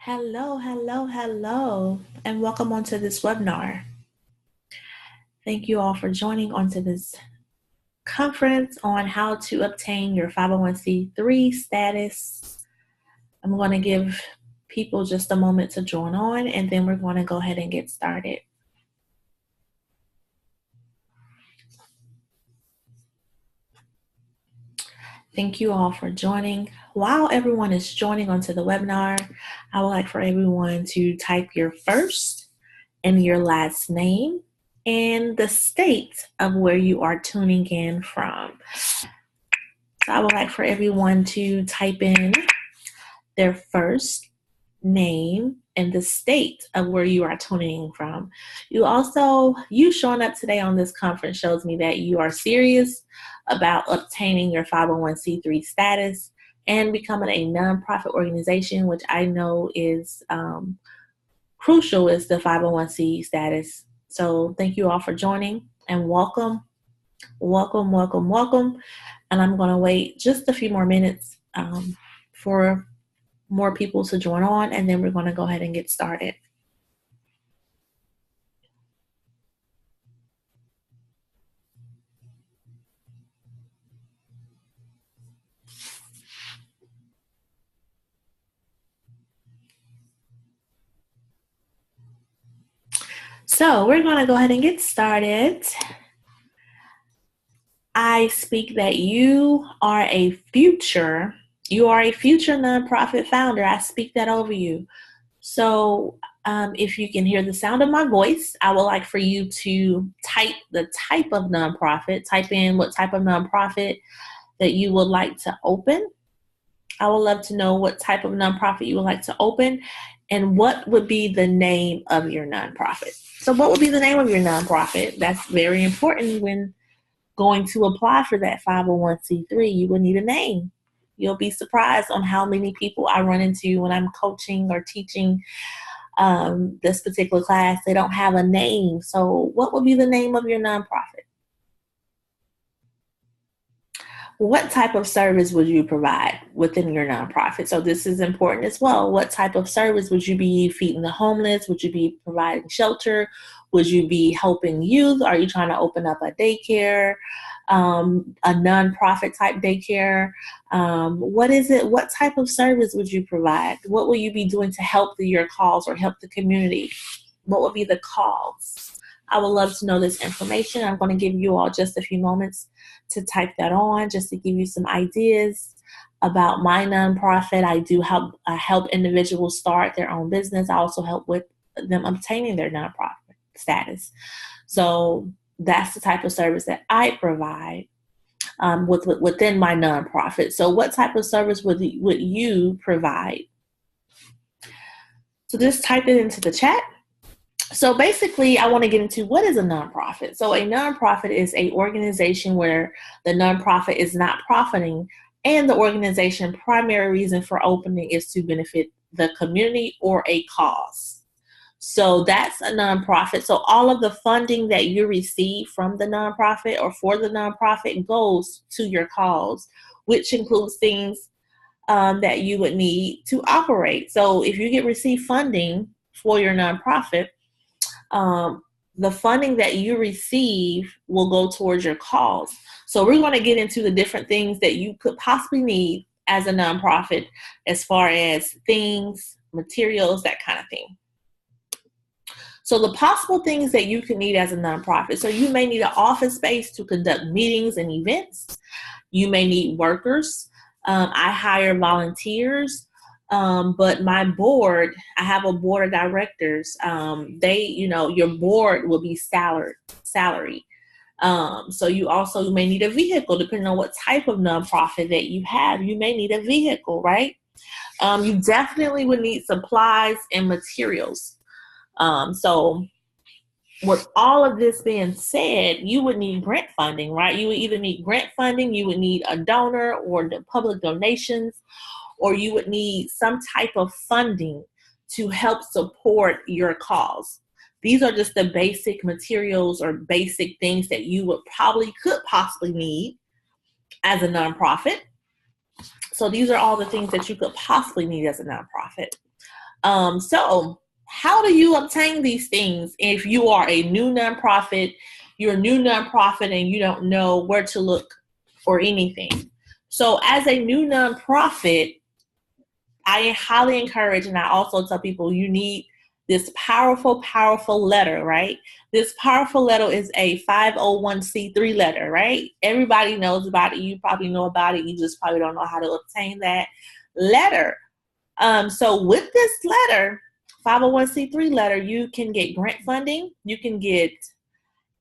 Hello, hello, hello, and welcome onto this webinar. Thank you all for joining onto this conference on how to obtain your 501c3 status. I'm going to give people just a moment to join on, and then we're going to go ahead and get started. Thank you all for joining. While everyone is joining onto the webinar, I would like for everyone to type your first and your last name and the state of where you are tuning in from. So I would like for everyone to type in their first name and the state of where you are tuning in from. You showing up today on this conference shows me that you are serious about obtaining your 501c3 status and becoming a nonprofit organization, which I know is crucial, is the 501c status. So thank you all for joining and welcome. And I'm going to wait just a few more minutes for more people to join on, and then we're going to go ahead and get started. So we're going to go ahead and get started. I speak that you are a future nonprofit founder. I speak that over you. So if you can hear the sound of my voice, I would like for you to type the type of nonprofit, type in what type of nonprofit that you would like to open. I would love to know what type of nonprofit you would like to open and what would be the name of your nonprofit. So what would be the name of your nonprofit? That's very important when going to apply for that 501c3. You will need a name. You'll be surprised on how many people I run into when I'm coaching or teaching this particular class. They don't have a name. So what would be the name of your nonprofit? What type of service would you provide within your nonprofit? So this is important as well. What type of service would you be feeding the homeless? Would you be providing shelter? Would you be helping youth? Are you trying to open up a daycare, a nonprofit type daycare? What is it? What type of service would you provide? What will you be doing to help your cause or help the community? What would be the cause? I would love to know this information. I'm going to give you all just a few moments to type that on, just to give you some ideas about my nonprofit. I do help individuals start their own business. I also help with them obtaining their nonprofit status. So that's the type of service that I provide within my nonprofit. So what type of service would you provide? So just type it into the chat. So basically, I want to get into what is a nonprofit. So a nonprofit is an organization where the nonprofit is not profiting, and the organization primary reason for opening is to benefit the community or a cause. So that's a nonprofit. So all of the funding that you receive from the nonprofit or for the nonprofit goes to your cause, which includes things that you would need to operate. So if you receive funding for your nonprofit, the funding that you receive will go towards your cause. So we're going to get into the different things that you could possibly need as a nonprofit, as far as things, materials, that kind of thing. So the possible things that you could need as a nonprofit. So you may need an office space to conduct meetings and events. You may need workers. I hire volunteers. But my board, I have a board of directors. Your board will be salary. So you may need a vehicle, depending on what type of nonprofit that you have. You may need a vehicle, right? You definitely would need supplies and materials. So with all of this being said, you would need grant funding, right? You would either need grant funding, you would need a donor or the public donations, or you would need some type of funding to help support your cause. These are just the basic materials or basic things that you could possibly need as a nonprofit. So these are all the things that you could possibly need as a nonprofit. So how do you obtain these things if you are a new nonprofit, you're a new nonprofit and you don't know where to look for anything? So as a new nonprofit, I highly encourage, and I also tell people, you need this powerful, powerful letter, right? This powerful letter is a 501c3 letter, right? Everybody knows about it. You probably know about it. You just probably don't know how to obtain that letter. So with this letter, 501c3 letter, you can get grant funding. You can get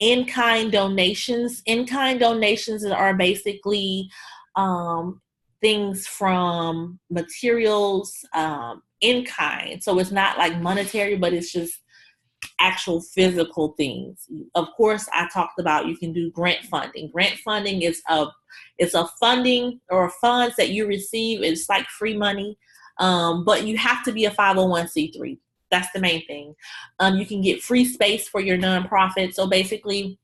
in-kind donations. In-kind donations are basically things from materials, in kind. So it's not like monetary, but it's just actual physical things. Of course, I talked about you can do grant funding. Grant funding is a funding or funds that you receive. It's like free money, but you have to be a 501c3. That's the main thing. You can get free space for your nonprofit. So basically,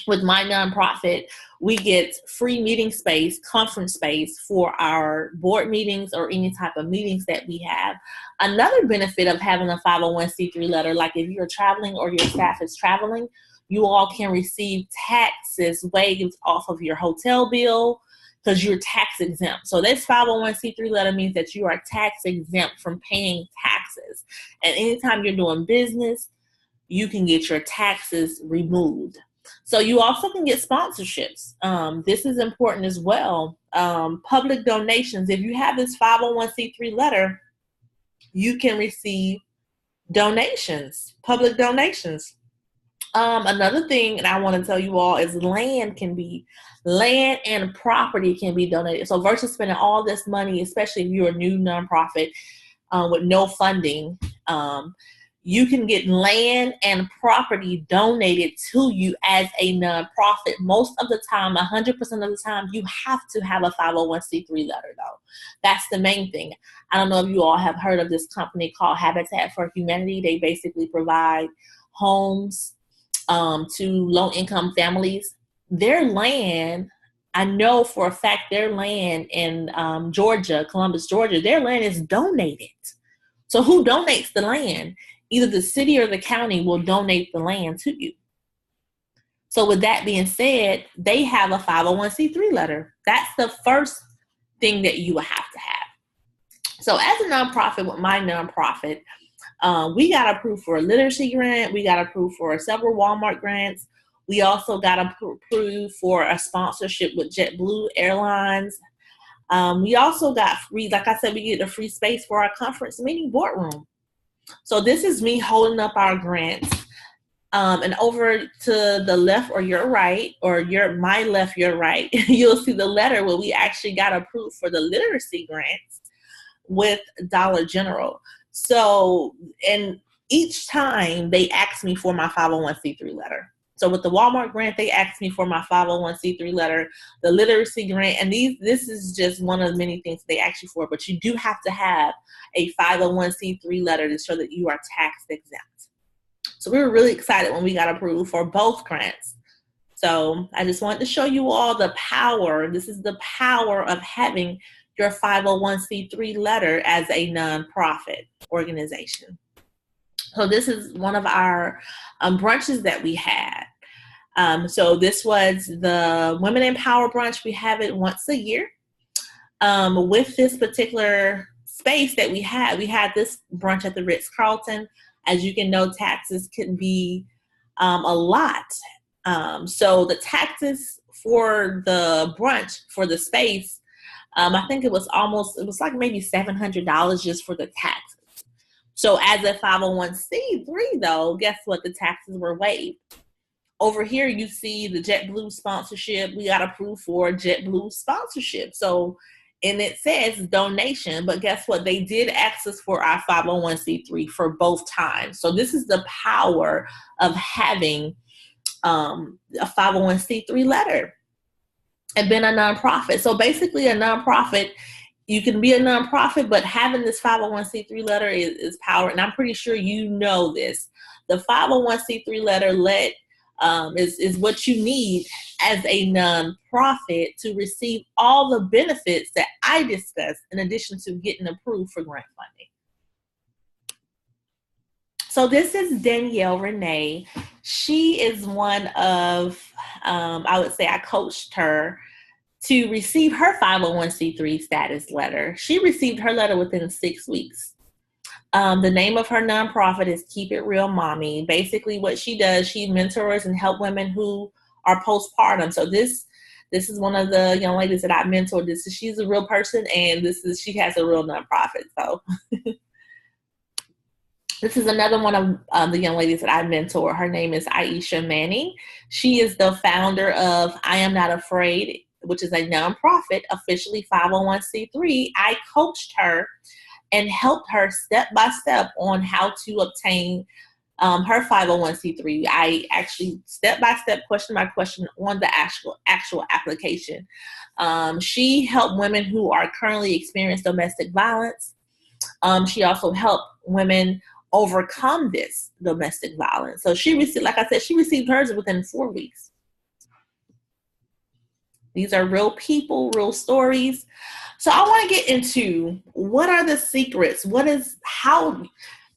with my nonprofit, we get free meeting space, conference space for our board meetings or any type of meetings that we have. Another benefit of having a 501c3 letter, like if you're traveling or your staff is traveling, you all can receive taxes waived off of your hotel bill because you're tax exempt. So this 501c3 letter means that you are tax exempt from paying taxes. And anytime you're doing business, you can get your taxes removed. So you also can get sponsorships. This is important as well. Public donations. If you have this 501c3 letter, you can receive donations, public donations. Another thing, and I want to tell you all, is land and property can be donated. So versus spending all this money, especially if you're a new nonprofit with no funding, you can get land and property donated to you as a nonprofit. Most of the time, 100% of the time, you have to have a 501c3 letter, though. That's the main thing. I don't know if you all have heard of this company called Habitat for Humanity. They basically provide homes to low-income families. Their land, I know for a fact, their land in Georgia, Columbus, Georgia, their land is donated. So who donates the land? Either the city or the county will donate the land to you. So with that being said, they have a 501c3 letter. That's the first thing that you will have to have. So as a nonprofit, with my nonprofit, we got approved for a literacy grant. We got approved for several Walmart grants. We also got approved for a sponsorship with JetBlue Airlines. We also got free, like I said, we get a free space for our conference meeting boardroom. So this is me holding up our grants. And over to the left or your right, or my left, your right, you'll see the letter where we actually got approved for the literacy grants with Dollar General. So, and each time they asked me for my 501c3 letter. So with the Walmart grant, they asked me for my 501c3 letter, the literacy grant, and this is just one of the many things they ask you for, but you do have to have a 501c3 letter to show that you are tax exempt. So we were really excited when we got approved for both grants. So I just wanted to show you all the power. This is the power of having your 501c3 letter as a nonprofit organization. So this is one of our brunches that we had. So this was the Women in Power brunch. We have it once a year. With this particular space that we had this brunch at the Ritz-Carlton. As you can know, taxes can be a lot. So the taxes for the brunch, for the space, I think it was like maybe $700 just for the taxes. So as a 501c3 though, guess what? The taxes were waived. Over here, you see the JetBlue sponsorship. We got approved for JetBlue sponsorship. So, and it says donation, but guess what? They did ask us for our 501c3 for both times. So this is the power of having a 501c3 letter and being a nonprofit. So basically a nonprofit, you can be a nonprofit, but having this 501c3 letter is power. And I'm pretty sure you know this. The 501c3 letter is what you need as a nonprofit to receive all the benefits that I discussed in addition to getting approved for grant funding. So this is Danielle Renee. She is one of, I would say I coached her to receive her 501c3 status letter. She received her letter within 6 weeks. The name of her nonprofit is Keep It Real Mommy. Basically what she does, she mentors and help women who are postpartum. So this is one of the young ladies that I mentored. She's a real person, and she has a real nonprofit. So this is another one of the young ladies that I mentor. Her name is Aisha Manning. She is the founder of I Am Not Afraid, which is a nonprofit, officially 501c3. I coached her and helped her step by step on how to obtain her 501c3. I actually step by step, question by question, on the actual application. She helped women who are currently experiencing domestic violence. She also helped women overcome this domestic violence. So she received, like I said, she received hers within 4 weeks. These are real people, real stories. So I want to get into what are the secrets? The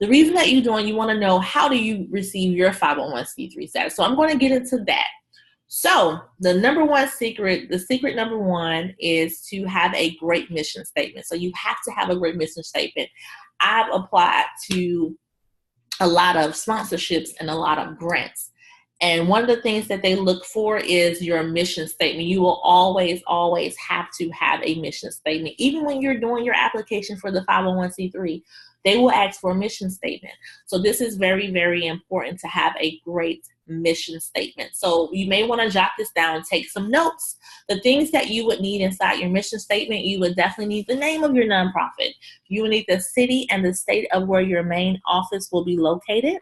reason that you're doing, you want to know how do you receive your 501c3 status. So I'm going to get into that. So the secret number one is to have a great mission statement. So you have to have a great mission statement. I've applied to a lot of sponsorships and a lot of grants. And one of the things that they look for is your mission statement. You will always, always have to have a mission statement. Even when you're doing your application for the 501c3, they will ask for a mission statement. So this is very, very important to have a great mission statement. So you may want to jot this down, take some notes. The things that you would need inside your mission statement, you would definitely need the name of your nonprofit. You will need the city and the state of where your main office will be located.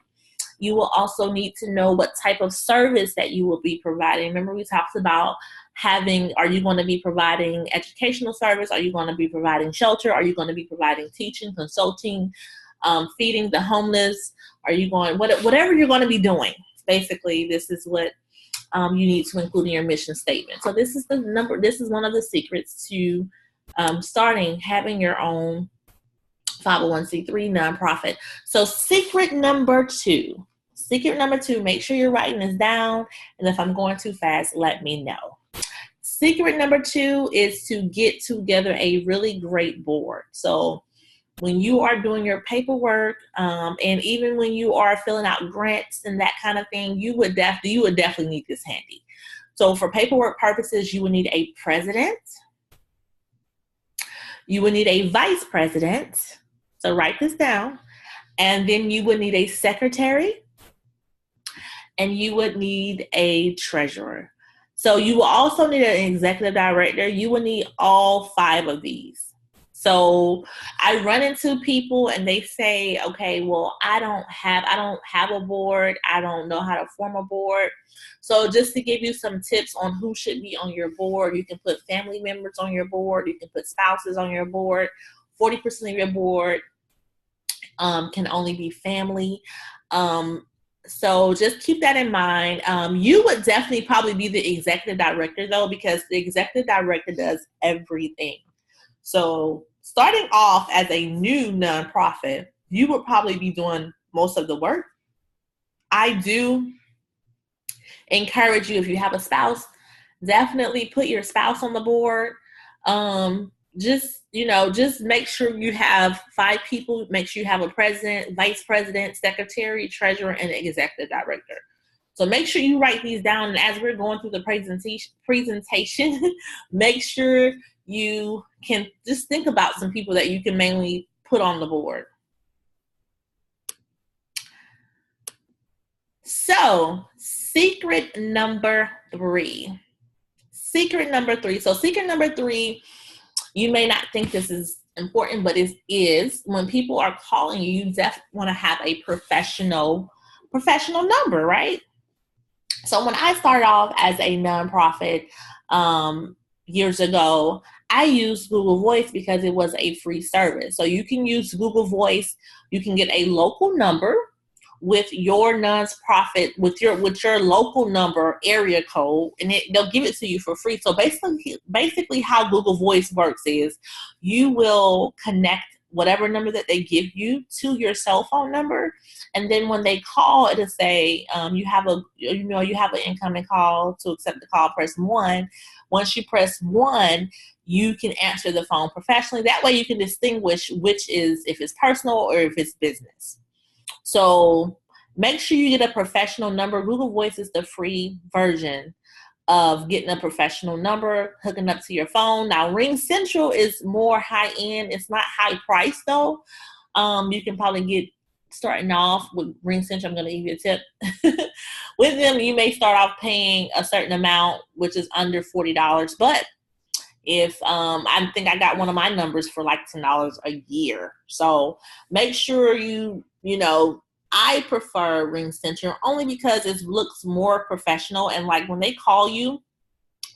You will also need to know what type of service that you will be providing. Remember, we talked about are you going to be providing educational service? Are you going to be providing shelter? Are you going to be providing teaching, consulting, feeding the homeless? Whatever you're going to be doing, basically, this is what you need to include in your mission statement. So this is one of the secrets to having your own 501c3 nonprofit. So secret number two, make sure you're writing this down. And if I'm going too fast, let me know. Secret number two is to get together a really great board. So when you are doing your paperwork, and even when you are filling out grants and that kind of thing, you would definitely need this handy. So for paperwork purposes, you would need a president. You would need a vice president. So write this down. And then you would need a secretary. And you would need a treasurer. So you will also need an executive director. You will need all 5 of these. So I run into people and they say, okay, well, I don't have a board. I don't know how to form a board. So just to give you some tips on who should be on your board, you can put family members on your board. You can put spouses on your board. 40% of your board can only be family. So just keep that in mind. You would definitely probably be the executive director, though, because the executive director does everything. So starting off as a new nonprofit, you would probably be doing most of the work. I do encourage you, if you have a spouse, definitely put your spouse on the board. Just make sure you have 5 people. Make sure you have a president, vice president, secretary, treasurer, and executive director. So make sure you write these down. And as we're going through the presentation, make sure you can just think about some people that you can mainly put on the board. So secret number 3. So secret number 3, you may not think this is important, but it is. When people are calling you, you definitely want to have a professional number, right? So when I started off as a nonprofit years ago, I used Google Voice because it was a free service. So you can use Google Voice. You can get a local number with your nonprofit, with your local number area code, and they'll give it to you for free. So basically how Google Voice works is you will connect whatever number that they give you to your cell phone number. And then when they call, it'll say you have an incoming call. To accept the call, press 1. Once you press 1, you can answer the phone professionally. That way you can distinguish which is, if it's personal or if it's business. So make sure you get a professional number. Google Voice is the free version of getting a professional number, hooking up to your phone. Now, RingCentral is more high end. It's not high price though. You can probably get starting off with RingCentral. I'm going to give you a tip. With them, you may start off paying a certain amount, which is under $40. But if I think I got one of my numbers for like $10 a year. So make sure I prefer RingCentral only because it looks more professional. And like when they call you,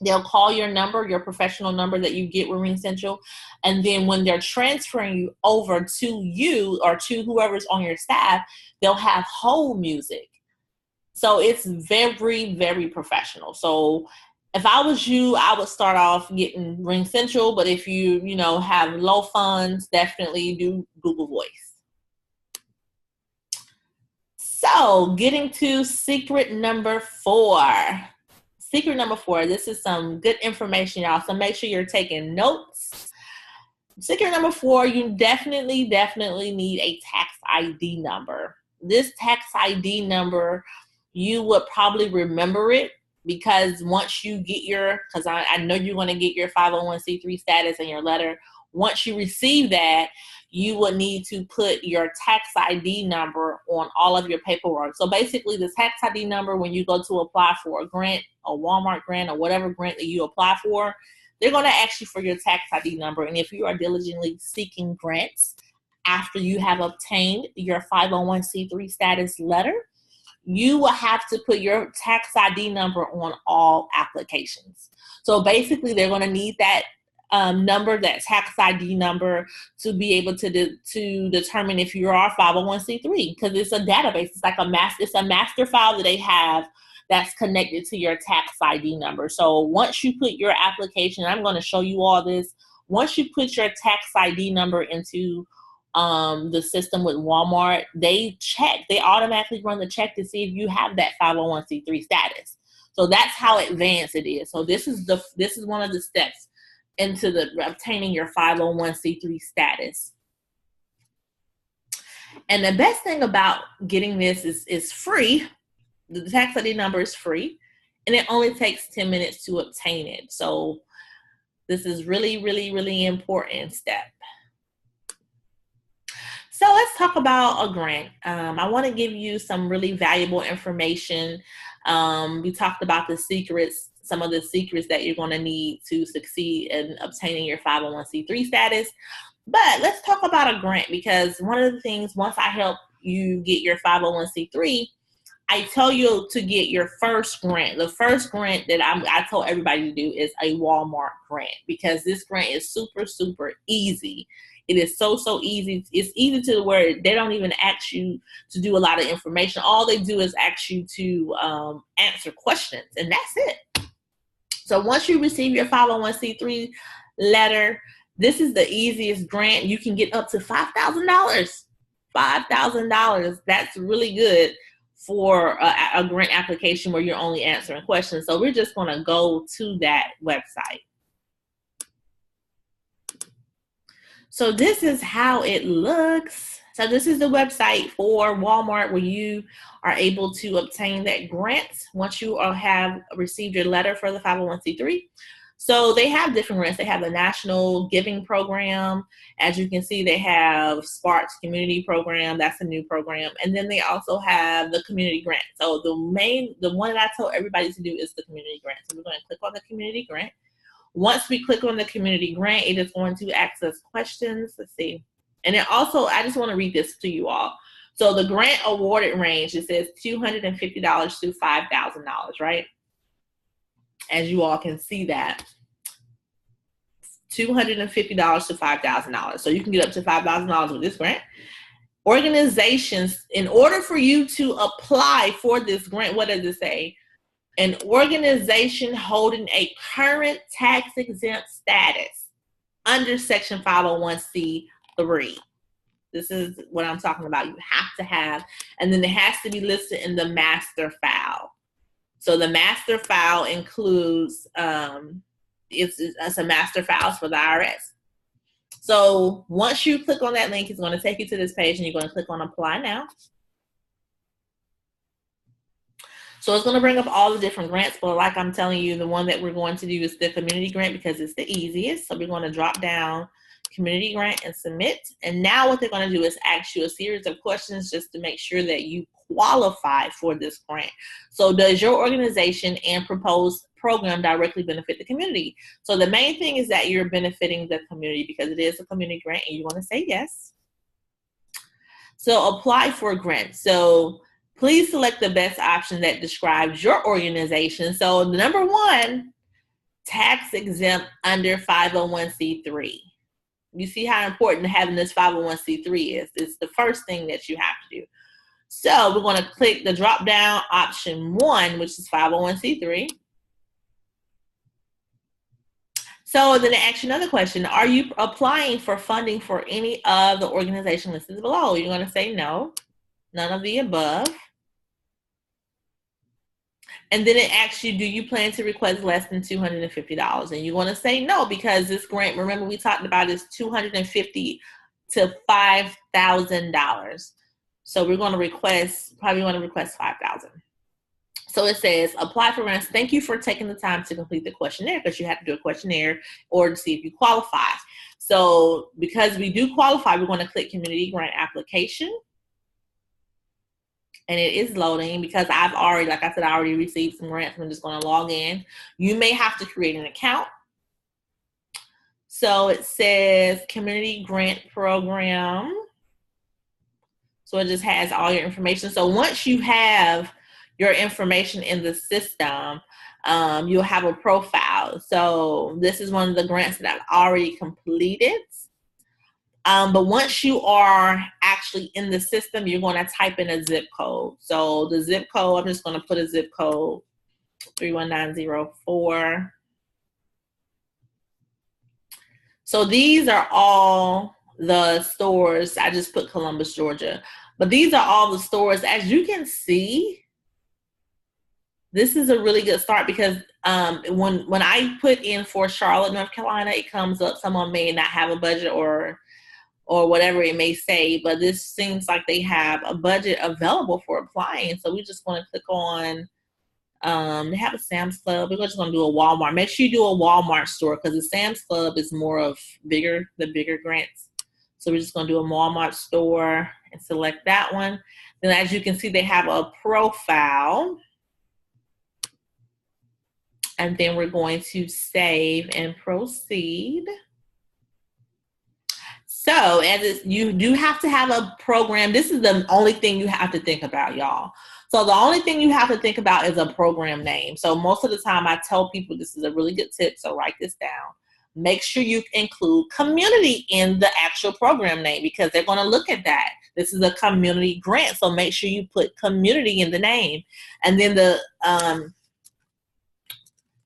they'll call your number, your professional number that you get with RingCentral. And then when they're transferring you over to you or to whoever's on your staff, they'll have hold music. So it's very, very professional. So if I was you, I would start off getting RingCentral. But if you have low funds, definitely do Google Voice. So getting to secret number 4. Secret number 4, this is some good information, y'all. So make sure you're taking notes. Secret number 4, you definitely need a tax ID number. This tax ID number, you would probably remember it because once you get because I know you're going to get your 501c3 status and your letter. Once you receive that, you would need to put your tax ID number on all of your paperwork. So basically the tax ID number, when you go to apply for a grant, a Walmart grant, or whatever grant that you apply for, they're going to ask you for your tax ID number. And if you are diligently seeking grants after you have obtained your 501c3 status letter, you will have to put your tax ID number on all applications. So basically they're going to need that number, that tax ID number, to be able to determine if you are 501c3, because it's a database. It's like it's a master file that they have that's connected to your tax ID number. So once you put your application, I'm going to show you all this. Once you put your tax ID number into the system with Walmart, they automatically run the check to see if you have that 501c3 status. So that's how advanced it is. So this is one of the steps into obtaining your 501c3 status. And the best thing about getting this is free. The tax ID number is free, and it only takes 10 minutes to obtain it. So this is really, really, really important step. So let's talk about a grant. I want to give you some really valuable information. We talked about the secrets, some of the secrets that you're going to need to succeed in obtaining your 501c3 status. But let's talk about a grant, because one of the things, once I help you get your 501c3, I tell you to get your first grant. The first grant that I told everybody to do is a Walmart grant, because this grant is super, super easy. It is so, so easy. It's easy to where they don't even ask you to do a lot of information. All they do is ask you to answer questions, and that's it. So once you receive your 501c3 letter, this is the easiest grant. You can get up to $5,000. $5,000. That's really good for a grant application where you're only answering questions. So we're just going to go to that website. So this is how it looks. So this is the website for Walmart where you are able to obtain that grant once you have received your letter for the 501c3. So they have different grants. They have the National Giving Program. As you can see, they have Sparks Community Program. That's a new program. And then they also have the community grant. So the one that I told everybody to do is the community grant. So we're going to click on the community grant. Once we click on the community grant, it is going to ask us questions. Let's see. And then also, I just want to read this to you all. So the grant awarded range, it says $250 to $5,000, right? As you all can see that. $250 to $5,000. So you can get up to $5,000 with this grant. Organizations, in order for you to apply for this grant, what does it say? An organization holding a current tax exempt status under Section 501c3. This is what I'm talking about. You have to have, and then it has to be listed in the master file. So the master file includes, it's a master files for the IRS. So once you click on that link, it's going to take you to this page and you're going to click on apply now. So it's going to bring up all the different grants, but like I'm telling you, the one that we're going to do is the community grant because it's the easiest. So we're going to drop down community grant and submit. And now what they're going to do is ask you a series of questions just to make sure that you qualify for this grant. So does your organization and proposed program directly benefit the community? So the main thing is that you're benefiting the community because it is a community grant and you want to say yes. So apply for a grant. So please select the best option that describes your organization. So number one, tax exempt under 501c3. You see how important having this 501c3 is. It's the first thing that you have to do. So we're going to click the drop down option 1, which is 501c3. So then it asks you another question. Are you applying for funding for any of the organization listed below? You're going to say no, none of the above. And then it asks you, do you plan to request less than $250? And you want to say no, because this grant, remember we talked about, is $250 to $5,000. So we're going to request, probably want to request $5,000. So it says, apply for grants. Thank you for taking the time to complete the questionnaire, because you have to do a questionnaire or to see if you qualify. So because we do qualify, we're going to click community grant application. And it is loading because I've already, like I said, I already received some grants. I'm just going to log in. You may have to create an account. So it says community grant program. So it just has all your information. So once you have your information in the system, you'll have a profile. So this is one of the grants that I've already completed. But once you are actually in the system, you're going to type in a zip code. So the zip code, I'm just going to put a zip code 31904. So these are all the stores. I just put Columbus, Georgia. But these are all the stores. As you can see, this is a really good start because when I put in for Charlotte, North Carolina, it comes up. Someone may not have a budget or whatever it may say, but this seems like they have a budget available for applying. So we just want to click on, they have a Sam's Club. We're just going to do a Walmart. Make sure you do a Walmart store because the Sam's Club is more of the bigger grants. So we're just going to do a Walmart store and select that one. Then as you can see, they have a profile. And then we're going to save and proceed. So you do have to have a program. This is the only thing you have to think about, y'all. So the only thing you have to think about is a program name. So most of the time I tell people this is a really good tip, so write this down. Make sure you include community in the actual program name because they're going to look at that. This is a community grant, so make sure you put community in the name. And then the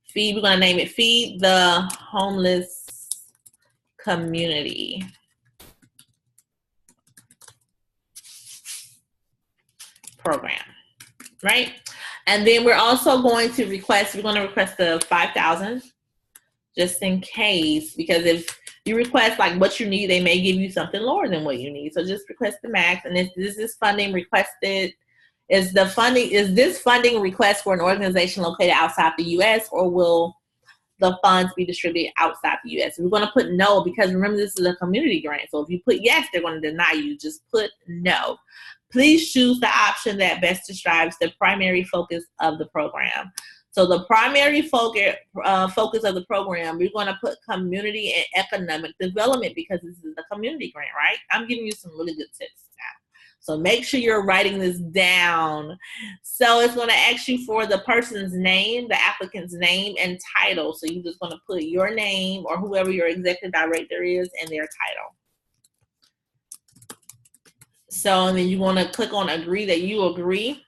feed, we're going to name it Feed the Homeless Community Program, right? And then we're also going to request, we're going to request the $5,000 just in case, because if you request like what you need, they may give you something lower than what you need. So just request the max. And if this is funding requested, is this funding request for an organization located outside the U.S. or will the funds be distributed outside the U.S.? We're going to put no because remember this is a community grant. So if you put yes, they're going to deny you. Just put no. Please choose the option that best describes the primary focus of the program. So the primary focus of the program, we're going to put community and economic development because this is a community grant, right? I'm giving you some really good tips now. So make sure you're writing this down. So it's going to ask you for the person's name, the applicant's name and title. So you're just going to put your name or whoever your executive director is and their title. So and then you want to click on agree that you agree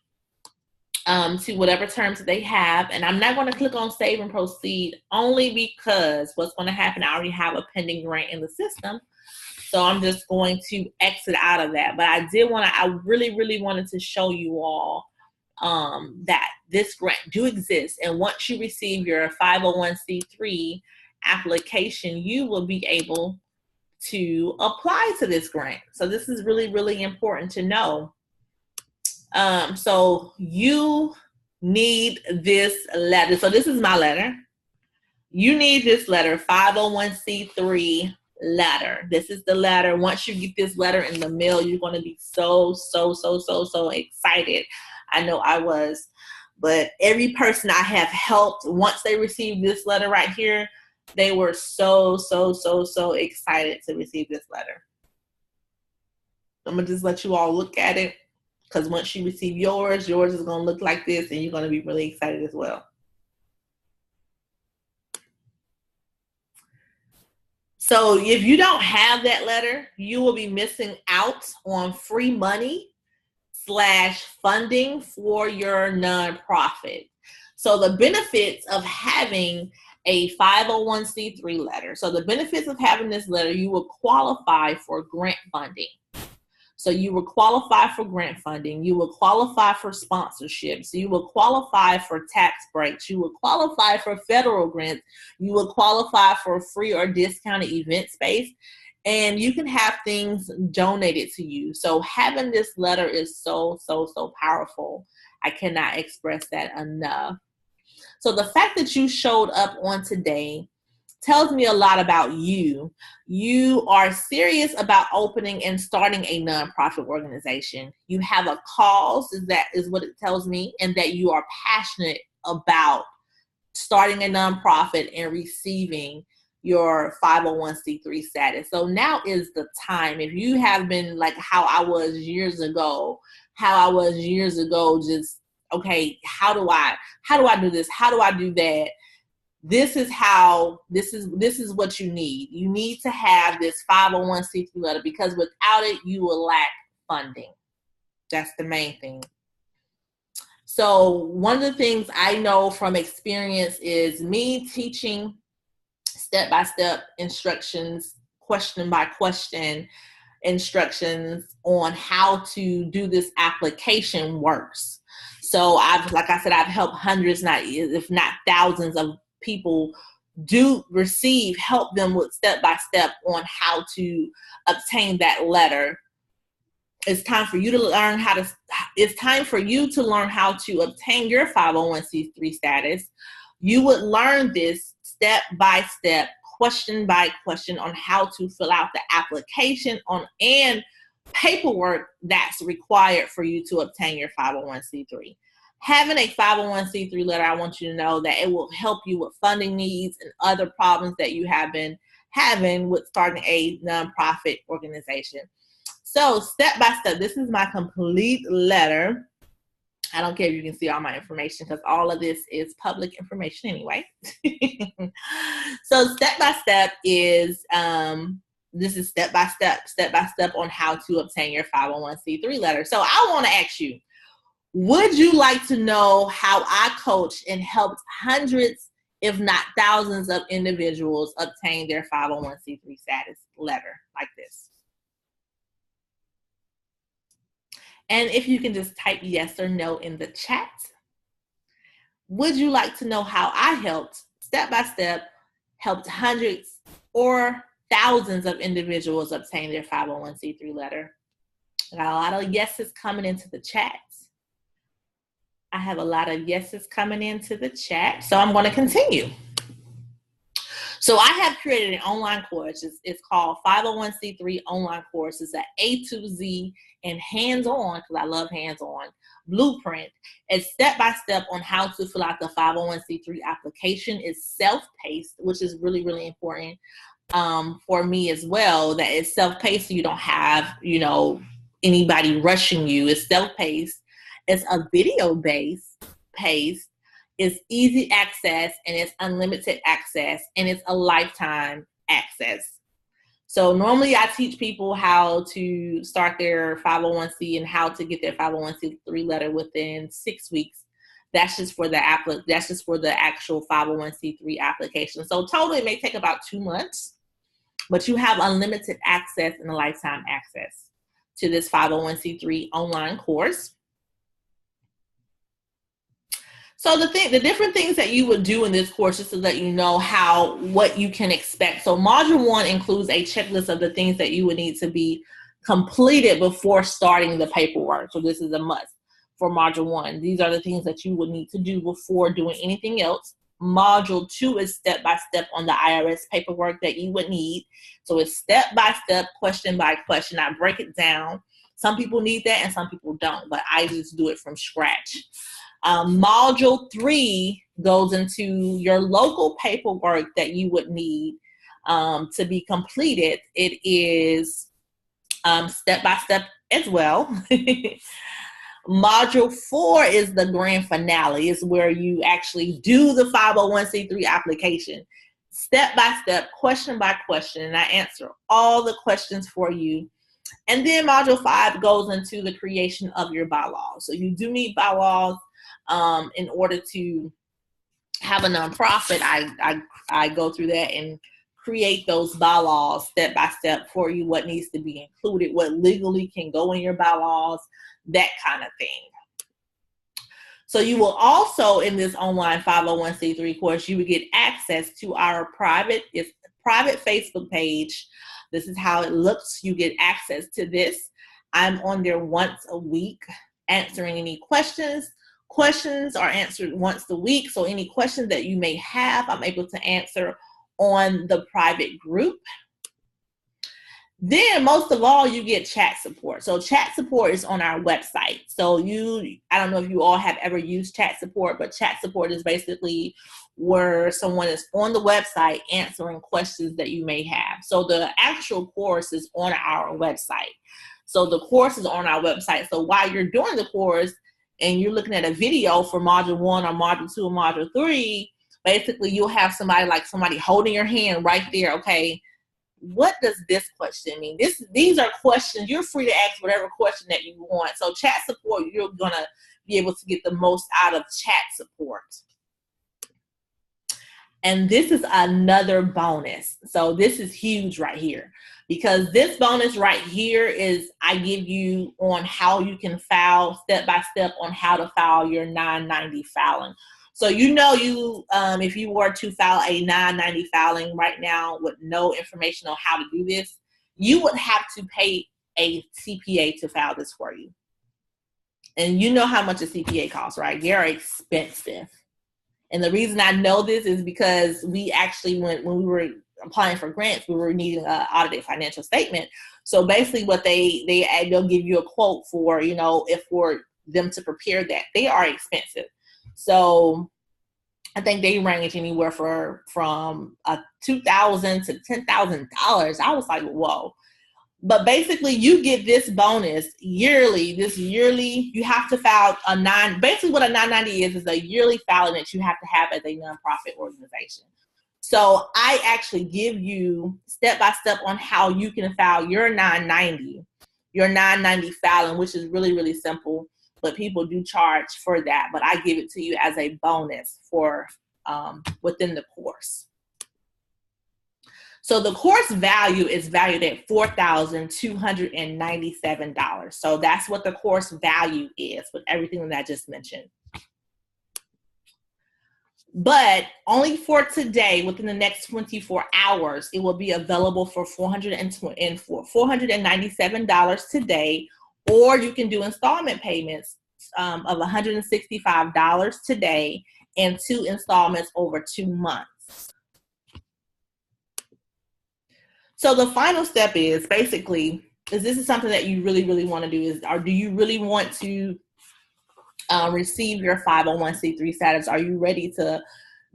to whatever terms that they have. And I'm not going to click on save and proceed only because what's going to happen, I already have a pending grant in the system. So I'm just going to exit out of that. But I really, really wanted to show you all that this grant do exist. And once you receive your 501c3 application, you will be able to apply to this grant. So this is really, really important to know. So you need this letter. So this is my letter. You need this letter, 501c3 letter. This is the letter. Once you get this letter in the mail, you're going to be so excited. I know I was. But every person I have helped, once they received this letter right here, they were so excited to receive this letter. I'm going to just let you all look at it, because once you receive yours is going to look like this, and you're going to be really excited as well. So if you don't have that letter, you will be missing out on free money / funding for your nonprofit. So the benefits of having a 501c3 letter. So the benefits of having this letter, you will qualify for grant funding. So you will qualify for grant funding. You will qualify for sponsorships. You will qualify for tax breaks. You will qualify for federal grants. You will qualify for free or discounted event space. And you can have things donated to you. So having this letter is so powerful. I cannot express that enough. So the fact that you showed up on today tells me a lot about you. You are serious about opening and starting a nonprofit organization. You have a cause, that is what it tells me, and that you are passionate about starting a nonprofit and receiving your 501c3 status. So now is the time. If you have been like how I was years ago, just, okay, how do I do this? How do I do that? This is what you need. You need to have this 501c3 letter, because without it, you will lack funding. That's the main thing. So one of the things I know from experience is me teaching step-by-step instructions, question by question instructions on how to do this application works. So I've helped hundreds, if not thousands of people help them with step-by-step on how to obtain that letter. It's time for you to learn how to obtain your 501c3 status. You would learn this step-by-step, question by question, on how to fill out the application and paperwork that's required for you to obtain your 501c3. Having a 501c3 letter, I want you to know that it will help you with funding needs and other problems that you have been having with starting a nonprofit organization. So step by step, this is my complete letter. I don't care if you can see all my information, because all of this is public information anyway. So step by step is, this is step by step on how to obtain your 501c3 letter. So I want to ask you, would you like to know how I coached and helped hundreds, if not thousands, of individuals obtain their 501c3 status letter like this? And if you can just type yes or no in the chat. Would you like to know how I helped step by step, helped hundreds or thousands of individuals obtain their 501c3 letter? I got a lot of yeses coming into the chat. I have a lot of yeses coming into the chat, so I'm going to continue. So I have created an online course. It's called 501c3 online course. It's an A to Z and hands-on, because I love hands-on, blueprint. It's step-by-step on how to fill out the 501c3 application. It's self-paced, which is really, really important for me as well, that it's self-paced, so you don't have, anybody rushing you. It's self-paced. It's a video-based pace. It's easy access, and it's unlimited access, and it's a lifetime access. So normally I teach people how to start their 501c and how to get their 501c3 letter within 6 weeks. That's just for the actual 501c3 application. So totally it may take about 2 months but you have unlimited access and lifetime access to this 501c3 online course. So the different things that you would do in this course, just to let you know what you can expect. So module 1 includes a checklist of the things that you would need to be completed before starting the paperwork. So this is a must for module 1. These are the things that you would need to do before doing anything else. Module 2 is step-by-step on the IRS paperwork that you would need. So it's step-by-step, question by question. I break it down. Some people need that and some people don't, but I just do it from scratch. Module 3 goes into your local paperwork that you would need to be completed. It is step-by-step as well. Module 4 is the grand finale. It's where you actually do the 501c3 application. Step-by-step, question by question, and I answer all the questions for you. And then module 5 goes into the creation of your bylaws. So you do need bylaws. In order to have a nonprofit, I go through that and create those bylaws step by step for you, what needs to be included, what legally can go in your bylaws, that kind of thing. So you will also, in this online 501c3 course, you will get access to our private Facebook page. This is how it looks. You get access to this. I'm on there once a week answering any questions. Questions are answered once a week, so any questions that you may have, I'm able to answer on the private group. Then, most of all, you get chat support. So chat support is on our website. So I don't know if you all have ever used chat support, but chat support is basically where someone is on the website answering questions that you may have. So the actual course is on our website. So the course is on our website. So while you're doing the course, and you're looking at a video for module 1 or module 2 or module 3, basically you'll have somebody holding your hand right there. Okay, what does this question mean? These are questions. You're free to ask whatever question that you want. So chat support, you're going to be able to get the most out of chat support. And this is another bonus. So this is huge right here, because this bonus right here is I give you on how you can file step by step on how to file your 990 filing. So if you were to file a 990 filing right now with no information on how to do this, you would have to pay a CPA to file this for you. And you know how much a CPA costs, right? They're expensive. And the reason I know this is because we actually, when we were applying for grants, we were needing an audited financial statement. So basically what they'll give you a quote for, if for them to prepare that. They are expensive. So I think they range anywhere from $2,000 to $10,000. I was like, whoa. But basically you get this bonus yearly. You have to file basically what a 990 is a yearly filing that you have to have as a nonprofit organization. So I actually give you step-by-step on how you can file your 990 filing, which is really, really simple, but people do charge for that. But I give it to you as a bonus for within the course. So the course value is valued at $4,297. So that's what the course value is with everything that I just mentioned. But only for today, within the next 24 hours, it will be available for $497 today, or you can do installment payments of $165 today and 2 installments over 2 months. So the final step is basically, this is something that you really, really want to do, do you really want to receive your 501c3 status? Are you ready to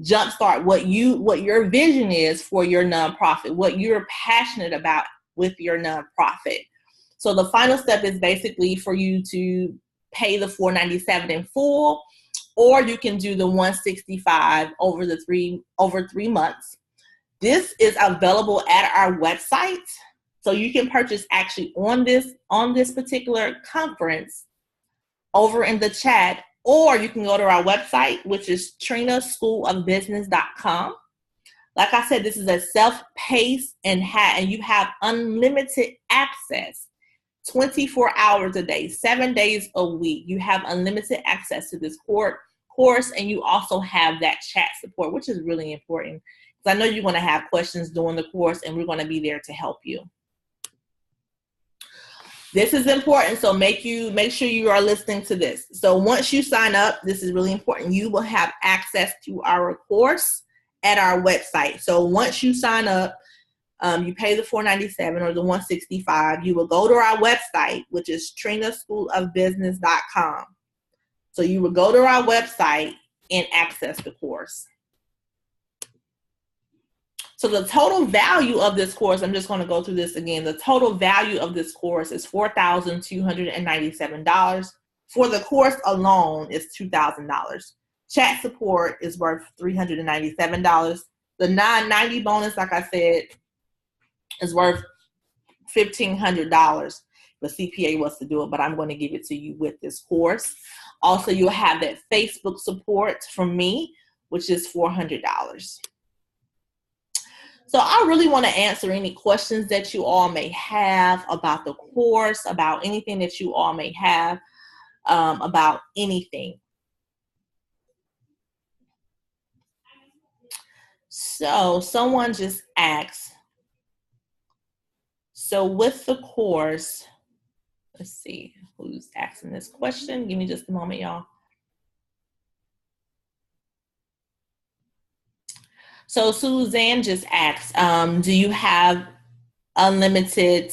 jumpstart what your vision is for your nonprofit, what you're passionate about with your nonprofit? So the final step is basically for you to pay the $497 in full, or you can do the $165 over 3 months. This is available at our website, so you can purchase actually on this particular conference over in the chat, or you can go to our website, which is trinaschoolofbusiness.com. Like I said, this is a self-paced and you have unlimited access 24 hours a day, 7 days a week. You have unlimited access to this course, and you also have that chat support, which is really important because I know you're going to have questions during the course, and we're going to be there to help you. This is important, so make sure you are listening to this. So once you sign up, this is really important. You will have access to our course at our website. So once you sign up, you pay the $497 or the $165. You will go to our website, which is trinaschoolofbusiness.com. So you will go to our website and access the course. So the total value of this course, I'm just going to go through this again. The total value of this course is $4,297. For the course alone, it's $2,000. Chat support is worth $397. The $990 bonus, like I said, is worth $1,500. The CPA was to do it, but I'm going to give it to you with this course. Also, you'll have that Facebook support from me, which is $400. So I really want to answer any questions that you all may have about the course, about anything that you all may have about anything. So someone just asked, so with the course, let's see who's asking this question. Give me just a moment, y'all. So Suzanne just asked, do you have unlimited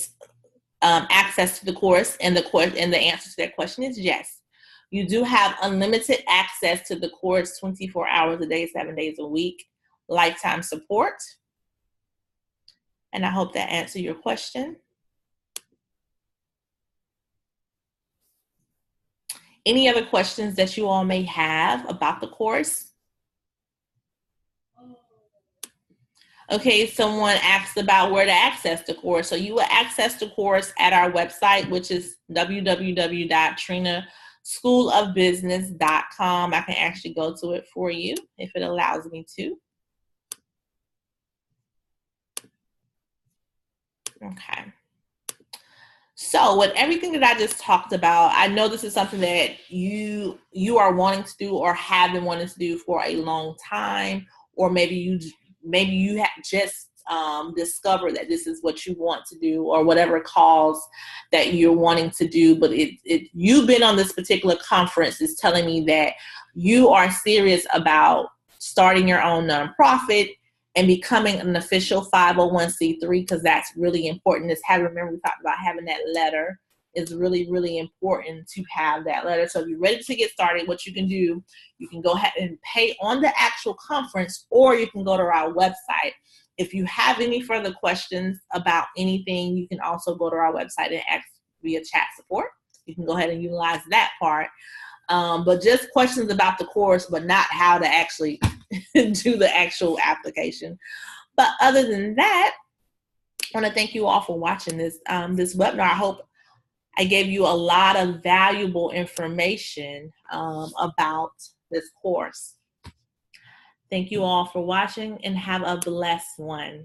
access to the course? And the answer to that question is yes. You do have unlimited access to the course 24 hours a day, 7 days a week, lifetime support. And I hope that answered your question. Any other questions that you all may have about the course? Okay, someone asked about where to access the course. So you will access the course at our website, which is www.trinaschoolofbusiness.com. I can actually go to it for you if it allows me to. Okay. So with everything that I just talked about, I know this is something that you are wanting to do or have been wanting to do for a long time, or maybe you have just discovered that this is what you want to do, or whatever cause that you're wanting to do. But you've been on this particular conference is telling me that you are serious about starting your own nonprofit and becoming an official 501c3, because that's really important. Remember we talked about having that letter. Is really, really important to have that letter. So if you're ready to get started, what you can do, you can go ahead and pay on the actual conference, or you can go to our website. If you have any further questions about anything, you can also go to our website and ask via chat support. You can go ahead and utilize that part. But just questions about the course, but not how to actually do the actual application. But other than that, I want to thank you all for watching this webinar. I hope I gave you a lot of valuable information about this course. Thank you all for watching, and have a blessed one.